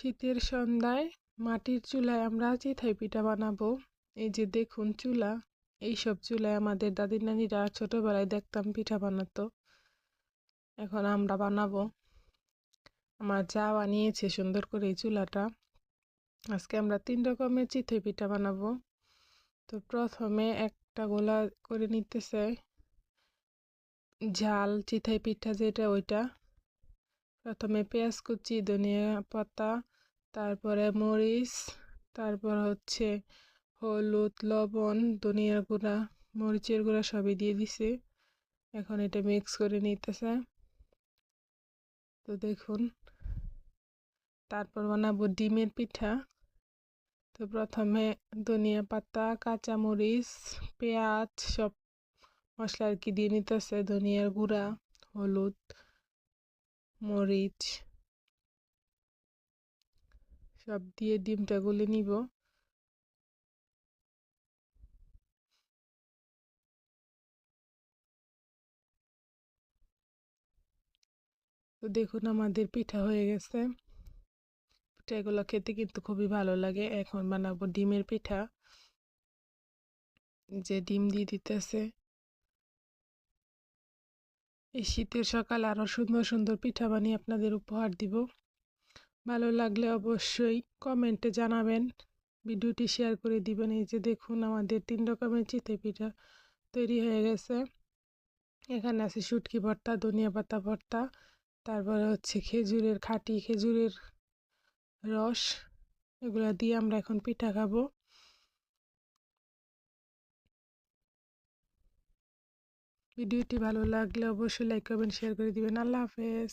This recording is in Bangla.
শীতের সন্ধ্যায় মাটির চুলায় আমরা চিতই পিঠা বানাবো। এই যে দেখুন চুলা, এইসব চুলায় আমাদের দাদি নানিরা ছোটবেলায় দেখতাম পিঠা বানাতো। এখন আমরা বানাবো। আমার যা বানিয়েছে সুন্দর করে এই চুলাটা। আজকে আমরা 3 রকমের চিতই পিঠা বানাবো। তো প্রথমে একটা গোলা করে নিতেছে ঝাল চিতই পিঠা, যেটা ওইটা। প্রথমে পেঁয়াজ কুচি, ধনিয়া পাতা, তারপরে মরিচ, তারপর হচ্ছে হলুদ, লবণ, ধনিয়ার গুঁড়া, মরিচের গুঁড়া সবই দিয়ে দিছে। এখন এটা মিক্স করে নিতেছে। তো দেখুন, তারপর বানাবো ডিমের পিঠা। তো প্রথমে ধনিয়া পাতা, কাঁচা মরিচ, পেঁয়াজ সব মশলা আর কি দিয়ে নিতেছে, ধনিয়ার গুঁড়া, হলুদ, মরিচ সব দিয়ে ডিমটা গুলে নিব। তো দেখুন আমাদের পিঠা হয়ে গেছে। পিঠাগুলো খেতে কিন্তু খুবই ভালো লাগে। এখন বানাবো ডিমের পিঠা। যে ডিম দিয়ে দিতেছে। এই শীতের সকালে আরো সুন্দর সুন্দর পিঠা বানিয়ে আপনাদের উপহার দিব। ভালো লাগলে অবশ্যই কমেন্টে জানাবেন, ভিডিওটি শেয়ার করে দিবেন। এই যে দেখুন আমাদের 3 রকমের চিতই পিঠা তৈরি হয়ে গেছে। এখানে আছে শুটকি ভর্তা, ধনিয়া পাতা ভর্তা, তারপরে হচ্ছে খাঁটি খেজুরের রস। এগুলা দিয়ে আমরা এখন পিঠা খাবো। ভিডিওটি ভালো লাগলে অবশ্যই লাইক, কমেন্ট, শেয়ার করে দিবেন। আল্লাহ হাফেজ।